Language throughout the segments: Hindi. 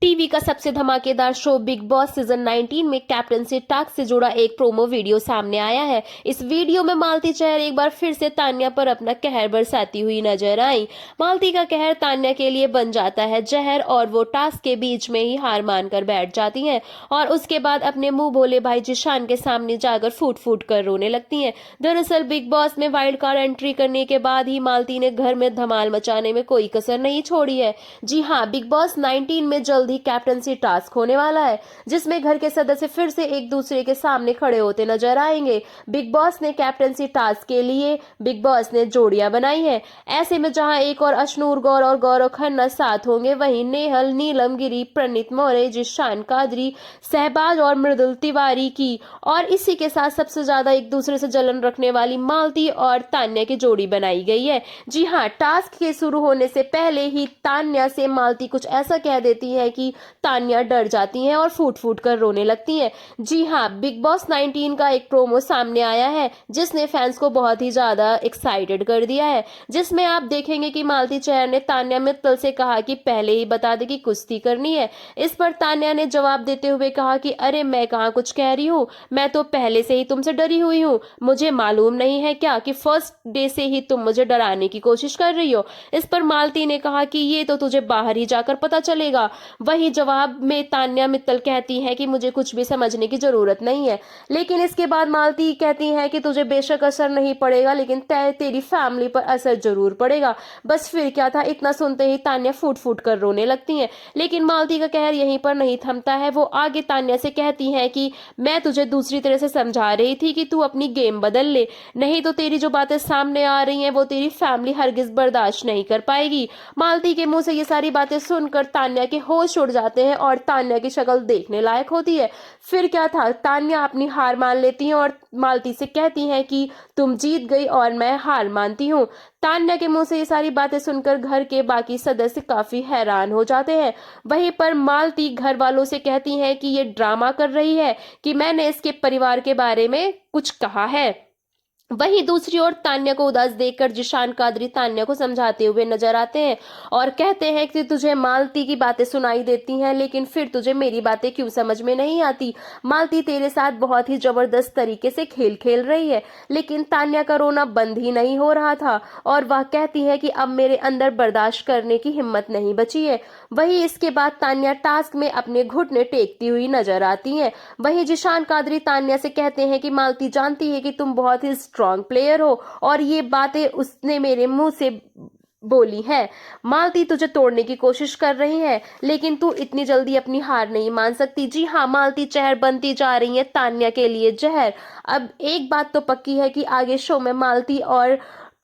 टीवी का सबसे धमाकेदार शो बिग बॉस सीजन 19 में कैप्टनसी टास्क से जुड़ा एक प्रोमो वीडियो सामने आया है। इस वीडियो में मालती चहर एक बार फिर से तान्या पर अपना कहर बरसाती हुई नजर आई। मालती का कहर तान्या के लिए बन जाता है जहर और वो टास्क के बीच में ही हार मानकर बैठ जाती हैं और उसके बाद अपने मुंह भोले भाई जिशान के सामने जाकर फूट फूट कर रोने लगती हैं। दरअसल बिग बॉस में वाइल्ड कार्ड एंट्री करने के बाद ही मालती ने घर में धमाल मचाने में कोई कसर नहीं छोड़ी है। जी हाँ, बिग बॉस 19 में जल्द ही कैप्टनसी टास्क होने वाला है, जिसमें घर के सदस्य फिर से एक दूसरे के सामने खड़े होते नजर आएंगे। बिग बॉस ने कैप्टनसी टास्क के लिए बिग बॉस ने जोड़ियां बनाई है। ऐसे में जहां एक और अशनूर गौर और गौरव खन्ना साथ होंगे, वहीं नेहल, नीलम गिरी, प्रणीत मौर्य, जिशान कादरी, सहबाज और मृदुल तिवारी की और इसी के साथ सबसे ज्यादा एक दूसरे से जलन रखने वाली मालती और तान्या की जोड़ी बनाई गई है। जी हाँ, टास्क के शुरू होने से पहले ही तान्या से मालती कुछ ऐसा कह देती है कि तान्या डर जाती हैं और फूट फूट कर रोने लगती हैं। जी हाँ, बिग बॉस 19 का एक प्रोमो सामने आया है जिसने फैंस को बहुत ही ज्यादा एक्साइटेड कर दिया है, जिसमें आप देखेंगे कि मालती चहर ने तान्या मित्तल से कहा कि पहले ही बता दे कि कुश्ती करनी है। इस पर तान्या ने जवाब देते हुए कहा कि अरे मैं कहाँ कुछ कह रही हूँ, मैं तो पहले से ही तुमसे डरी हुई हूँ। मुझे मालूम नहीं है क्या कि फर्स्ट डे से ही तुम मुझे डराने की कोशिश कर रही हो। इस पर मालती ने कहा कि ये तो तुझे बाहर ही जाकर पता चलेगा। वही जवाब में तान्या मित्तल कहती है कि मुझे कुछ भी समझने की जरूरत नहीं है। लेकिन इसके बाद मालती कहती है कि तुझे बेशक असर नहीं पड़ेगा, लेकिन तेरी फैमिली पर असर जरूर पड़ेगा। बस फिर क्या था, इतना सुनते ही तान्या फूट फूट कर रोने लगती हैं। लेकिन मालती का कहर यहीं पर नहीं थमता है। वो आगे तान्या से कहती है कि मैं तुझे दूसरी तरह से समझा रही थी कि तू अपनी गेम बदल ले, नहीं तो तेरी जो बातें सामने आ रही हैं वो तेरी फैमिली हरगिज बर्दाश्त नहीं कर पाएगी। मालती के मुंह से ये सारी बातें सुनकर तान्या के होश उड़ जाते हैं और तान्या की शक्ल देखने लायक होती है। फिर क्या था, तान्या अपनी हार मान लेती है और मालती से कहती है कि तुम जीत गई और मैं हार मानती हूँ। तान्या के मुंह से ये सारी बातें सुनकर घर के बाकी सदस्य काफी हैरान हो जाते हैं। वहीं पर मालती घर वालों से कहती है कि ये ड्रामा कर रही है कि मैंने इसके परिवार के बारे में कुछ कहा है। वहीं दूसरी ओर तान्या को उदास देखकर जिशान कादरी तान्या को समझाते हुए नजर आते हैं और कहते हैं कि तुझे मालती की बातें सुनाई देती हैं, लेकिन फिर तुझे मेरी बातें क्यों समझ में नहीं आती। मालती तेरे साथ बहुत ही जबरदस्त तरीके से खेल खेल रही है। लेकिन तान्या का रोना बंद ही नहीं हो रहा था और वह कहती है कि अब मेरे अंदर बर्दाश्त करने की हिम्मत नहीं बची है। वहीं इसके बाद तान्या टास्क में अपने घुटने टेकती हुई नजर आती हैं। वहीं जिशान कादरी तान्या से कहते हैं कि मालती जानती है कि तुम बहुत ही स्ट्रॉन्ग प्लेयर हो और ये बातें उसने मेरे मुंह से बोली है। मालती तुझे तोड़ने की कोशिश कर रही है, लेकिन तू इतनी जल्दी अपनी हार नहीं मान सकती। जी हाँ, मालती चहर बनती जा रही है तान्या के लिए जहर। अब एक बात तो पक्की है कि आगे शो में मालती और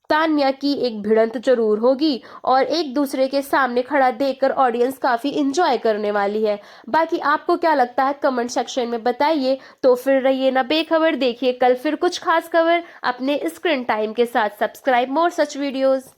तान्या की एक भिड़ंत जरूर होगी और एक दूसरे के सामने खड़ा देखकर ऑडियंस काफी इंजॉय करने वाली है। बाकी आपको क्या लगता है कमेंट सेक्शन में बताइए। तो फिर रहिए ना बेखबर, देखिए कल फिर कुछ खास खबर अपने स्क्रीन टाइम के साथ। सब्सक्राइब मोर सच वीडियोस।